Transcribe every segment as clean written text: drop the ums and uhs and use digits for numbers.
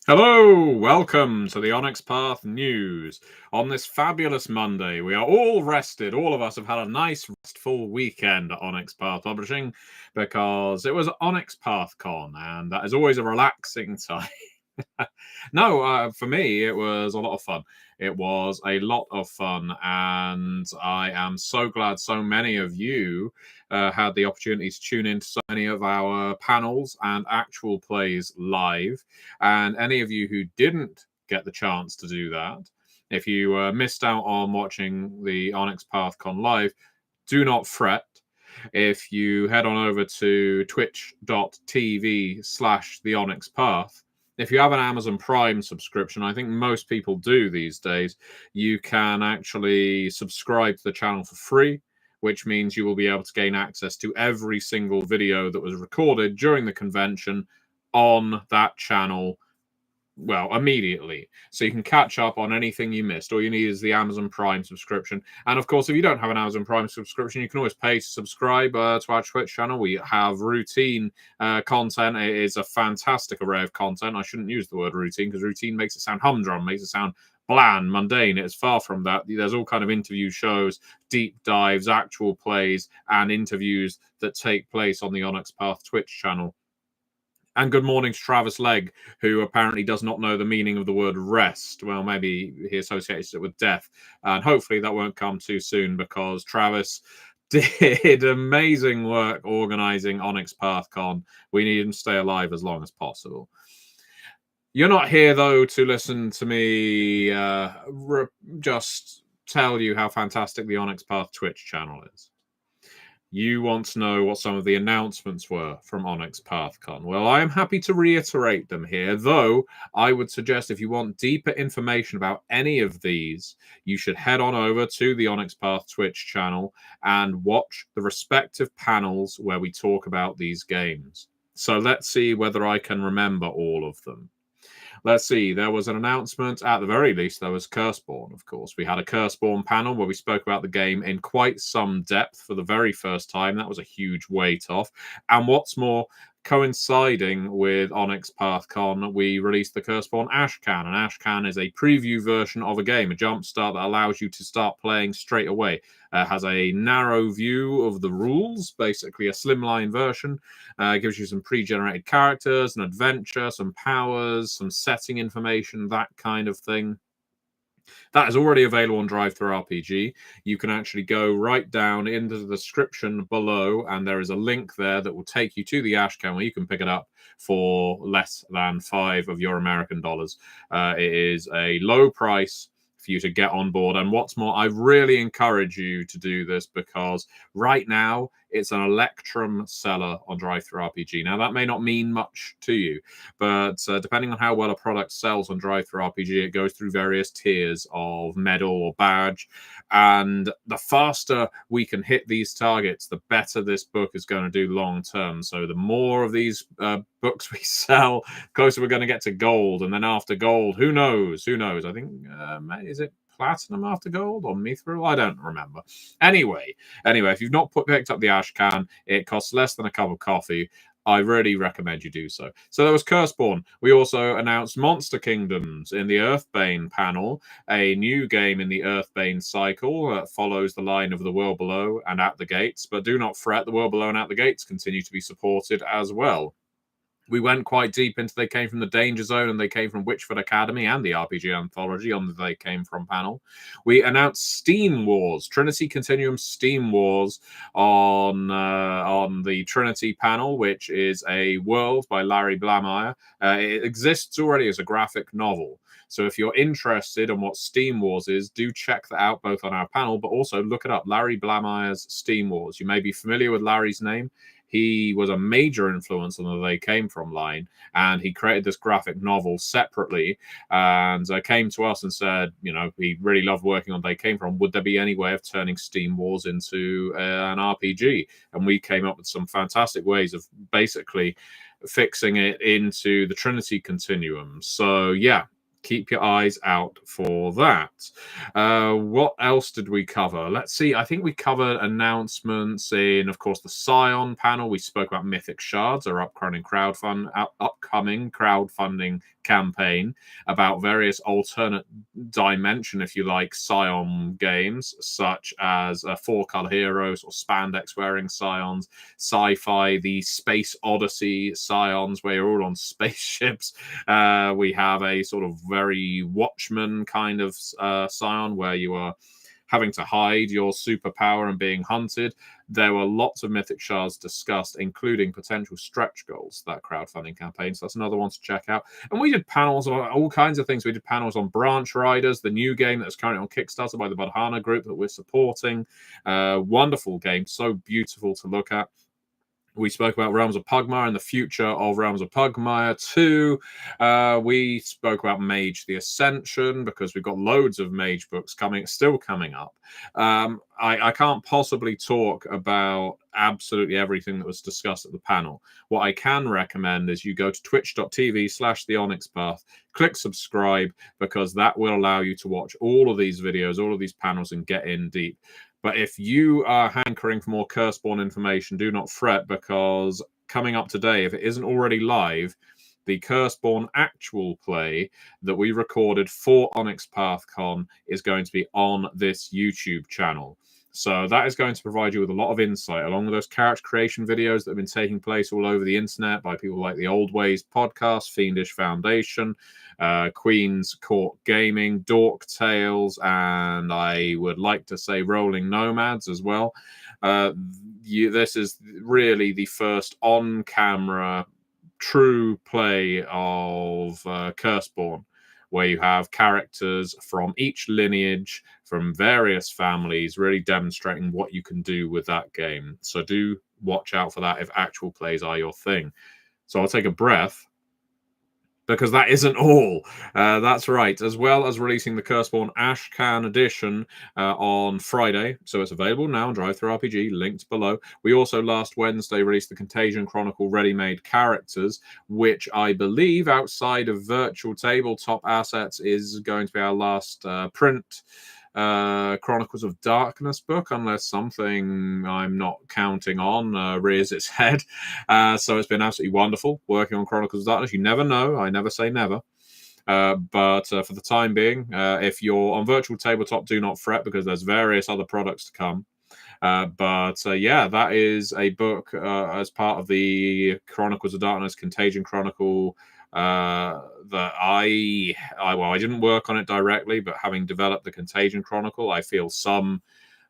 Hello, welcome to the Onyx Path News. On this fabulous Monday, we are all rested. All of us have had a nice, restful weekend at Onyx Path Publishing because it was Onyx Path Con, and that is always a relaxing time. No, for me, it was a lot of fun. It was a lot of fun, and I am so glad so many of you had the opportunity to tune into so many of our panels and actual plays live. And any of you who didn't get the chance to do that, if you missed out on watching the Onyx PathCon live, do not fret. If you head on over to twitch.tv/the Onyx Path, if you have an Amazon Prime subscription, I think most people do these days, you can actually subscribe to the channel for free, which means you will be able to gain access to every single video that was recorded during the convention on that channel, well, immediately. So you can catch up on anything you missed. All you need is the Amazon Prime subscription. And of course, if you don't have an Amazon Prime subscription, you can always pay to subscribe to our Twitch channel. We have routine content. It is a fantastic array of content. I shouldn't use the word routine because routine makes it sound humdrum, makes it sound bland, mundane. It's far from that. There's all kind of interview shows, deep dives, actual plays, and interviews that take place on the Onyx Path Twitch channel. And good morning to Travis Legg, who apparently does not know the meaning of the word rest. Well, maybe he associates it with death. And hopefully that won't come too soon because Travis did amazing work organizing Onyx PathCon. We need him to stay alive as long as possible. You're not here, though, to listen to me just tell you how fantastic the Onyx Path Twitch channel is. You want to know what some of the announcements were from Onyx PathCon. Well, I am happy to reiterate them here, though I would suggest if you want deeper information about any of these, you should head on over to the Onyx Path Twitch channel and watch the respective panels where we talk about these games. So let's see whether I can remember all of them. Let's see, there was an announcement. At the very least, there was Curseborne, of course. We had a Curseborne panel where we spoke about the game in quite some depth for the very first time. That was a huge weight off. And what's more, coinciding with Onyx PathCon, we released the Curseborne Ashcan. And Ashcan is a preview version of a game, a jumpstart that allows you to start playing straight away. Has a narrow view of the rules, basically a slimline version. Gives you some pre-generated characters, an adventure, some powers, some setting information, that kind of thing. That is already available on DriveThruRPG. You can actually go right down into the description below, and there is a link there that will take you to the Ashcan where you can pick it up for less than $5 of your American dollars. It is a low price for you to get on board. And what's more, I really encourage you to do this because right now it's an Electrum seller on DriveThruRPG. Now, that may not mean much to you, but depending on how well a product sells on DriveThruRPG, it goes through various tiers of medal or badge. And the faster we can hit these targets, the better this book is going to do long term. So the more of these books we sell, the closer we're going to get to gold. And then after gold, who knows? Who knows? I think, is it platinum after gold or mithril? I don't remember. Anyway, if you've not picked up the Ashcan, it costs less than a cup of coffee. I really recommend you do so. So there was Curseborne. We also announced Monster Kingdoms in the Earthbane panel, a new game in the Earthbane cycle that follows the line of the World Below and At the Gates. But do not fret, the World Below and At the Gates continue to be supported as well. We went quite deep into They Came from the Danger Zone and They Came from Witchfoot Academy and the RPG Anthology on the They Came from panel. We announced Steam Wars, Trinity Continuum Steam Wars on the Trinity panel, which is a world by Larry Blameyer. It exists already as a graphic novel. So if you're interested in what Steam Wars is, do check that out both on our panel, but also look it up, Larry Blameyer's Steam Wars. You may be familiar with Larry's name. He was a major influence on the They Came From line, and he created this graphic novel separately and came to us and said, you know, he really loved working on They Came From. Would there be any way of turning Steam Wars into an RPG? And we came up with some fantastic ways of basically fixing it into the Trinity Continuum. So, yeah, keep your eyes out for that. What else did we cover? Let's see. I think we covered announcements in, of course, the Scion panel. We spoke about Mythic Shards, our upcoming crowdfunding campaign about various alternate dimension, if you like, Scion games, such as 4-color heroes or spandex wearing Scions, sci-fi, the Space Odyssey Scions, where you're all on spaceships. We have a sort of very Watchmen kind of Scion where you are having to hide your superpower and being hunted. There were lots of Mythic Shards discussed, including potential stretch goals, that crowdfunding campaign. So that's another one to check out. And we did panels on all kinds of things. We did panels on Branch Riders, the new game that's currently on Kickstarter by the Badhana group that we're supporting. Wonderful game, so beautiful to look at. We spoke about Realms of Pugmire and the future of Realms of Pugmire 2. We spoke about Mage the Ascension because we've got loads of Mage books still coming up. I can't possibly talk about absolutely everything that was discussed at the panel. What I can recommend is you go to twitch.tv/the Onyx Path, click subscribe, because that will allow you to watch all of these videos, all of these panels, and get in deep. But if you are hankering for more Curseborne information, do not fret, because coming up today, if it isn't already live, the Curseborne actual play that we recorded for Onyx PathCon is going to be on this YouTube channel. So that is going to provide you with a lot of insight, along with those character creation videos that have been taking place all over the internet by people like the Old Ways podcast, Fiendish Foundation, Queen's Court Gaming, Dork Tales, and I would like to say Rolling Nomads as well. This is really the first on-camera true play of Curseborne, where you have characters from each lineage, from various families, really demonstrating what you can do with that game. So do watch out for that if actual plays are your thing. So I'll take a breath, because that isn't all. That's right. As well as releasing the Curseborne Ashcan edition on Friday, so it's available now on DriveThruRPG, linked below. We also last Wednesday released the Contagion Chronicle ready-made characters, which I believe, outside of virtual tabletop assets, is going to be our last print Chronicles of Darkness book, unless something I'm not counting on rears its head. So it's been absolutely wonderful working on Chronicles of Darkness. You never know. I never say never. But for the time being, if you're on virtual tabletop, do not fret, because there's various other products to come. Yeah, that is a book as part of the Chronicles of Darkness Contagion Chronicle that I didn't work on it directly, but having developed the Contagion Chronicle, I feel some,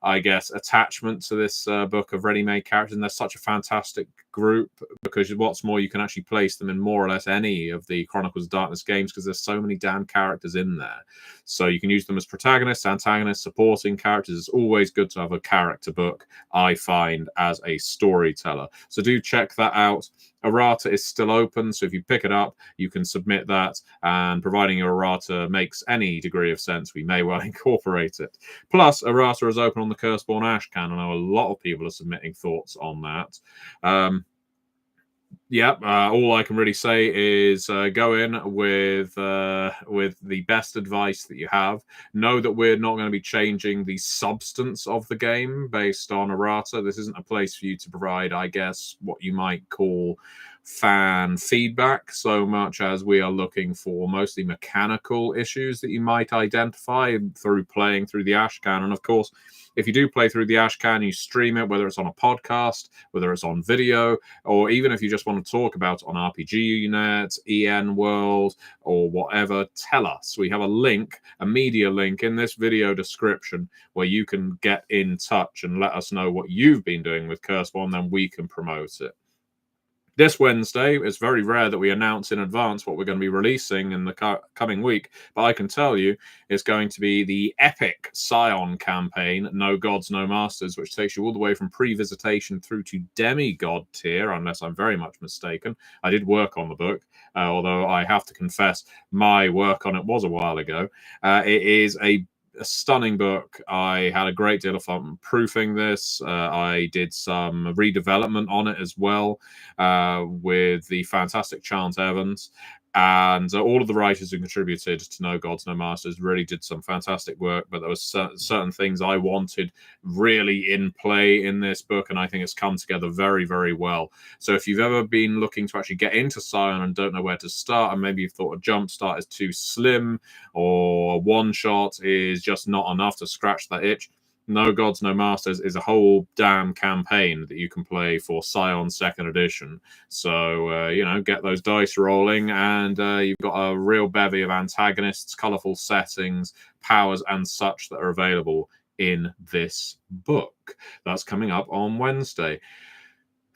I guess, attachment to this book of ready-made characters. And they're such a fantastic group, because what's more, you can actually place them in more or less any of the Chronicles of Darkness games, because there's so many damn characters in there. So you can use them as protagonists, antagonists, supporting characters. It's always good to have a character book, I find, as a storyteller. So do check that out. Errata is still open, so if you pick it up, you can submit that, and providing your errata makes any degree of sense, we may well incorporate it. Plus, errata is open on the Curseborne Ashcan. I know a lot of people are submitting thoughts on that. All I can really say is go in with the best advice that you have. Know that we're not going to be changing the substance of the game based on errata. This isn't a place for you to provide, I guess, what you might call fan feedback, so much as we are looking for mostly mechanical issues that you might identify through playing through the Ashcan. And of course, if you do play through the Ashcan, you stream it, whether it's on a podcast, whether it's on video, or even if you just want to talk about it on RPG Unit, EN World, or whatever, tell us. We have a link, a media link in this video description, where you can get in touch and let us know what you've been doing with Curseborne, then we can promote it. This Wednesday, it's very rare that we announce in advance what we're going to be releasing in the coming week, but I can tell you it's going to be the epic Scion campaign, No Gods, No Masters, which takes you all the way from pre-visitation through to demigod tier, unless I'm very much mistaken. I did work on the book, although I have to confess my work on it was a while ago. It is a stunning book. I had a great deal of fun proofing this. I did some redevelopment on it as well with the fantastic Chant Evans. And all of the writers who contributed to No Gods, No Masters really did some fantastic work, but there was certain things I wanted really in play in this book, and I think it's come together very, very well. So if you've ever been looking to actually get into Scion and don't know where to start, and maybe you've thought a jump start is too slim, or one shot is just not enough to scratch that itch, No Gods, No Masters is a whole damn campaign that you can play for Scion 2nd Edition. So, get those dice rolling, and you've got a real bevy of antagonists, colourful settings, powers, and such that are available in this book. That's coming up on Wednesday.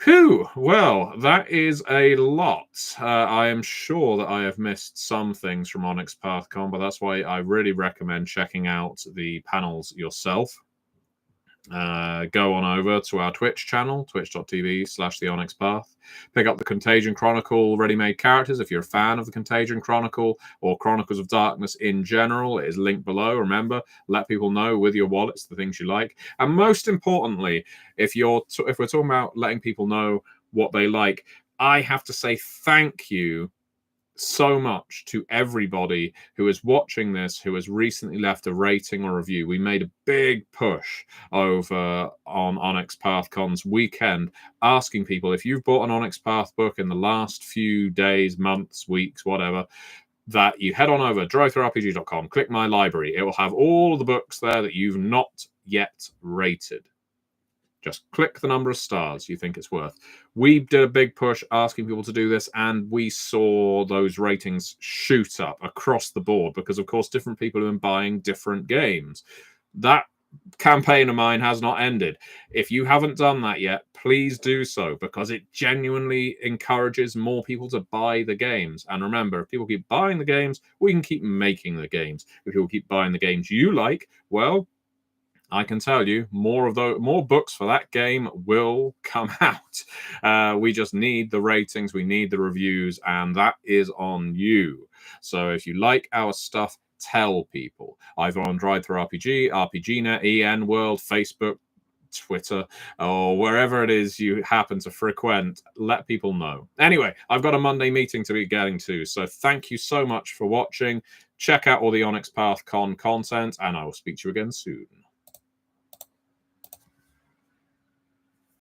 Whew, well, that is a lot. I am sure that I have missed some things from Onyx PathCon, but that's why I really recommend checking out the panels yourself. Go on over to our Twitch channel, twitch.tv/theonyxpath. Pick up the Contagion Chronicle ready-made characters if you're a fan of the Contagion Chronicle or Chronicles of Darkness in general. It is linked below. Remember, let people know with your wallets the things you like. And most importantly, if we're talking about letting people know what they like, I have to say thank you so much to everybody who is watching this, who has recently left a rating or review. We made a big push over on Onyx PathCon's weekend, asking people, if you've bought an Onyx Path book in the last few days, months, weeks, whatever, that you head on over drivethroughrpg.com, click my library. It will have all the books there that you've not yet rated. Just click the number of stars you think it's worth. We did a big push asking people to do this, and we saw those ratings shoot up across the board because, of course, different people have been buying different games. That campaign of mine has not ended. If you haven't done that yet, please do so, because it genuinely encourages more people to buy the games. And remember, if people keep buying the games, we can keep making the games. If people keep buying the games you like, well, I can tell you more books for that game will come out. We just need the ratings, we need the reviews, and that is on you. So if you like our stuff, tell people, either on Drive Through RPG, RPGNet, EN World, Facebook, Twitter, or wherever it is you happen to frequent. Let people know. Anyway, I've got a Monday meeting to be getting to, so thank you so much for watching. Check out all the Onyx PathCon content, and I will speak to you again soon.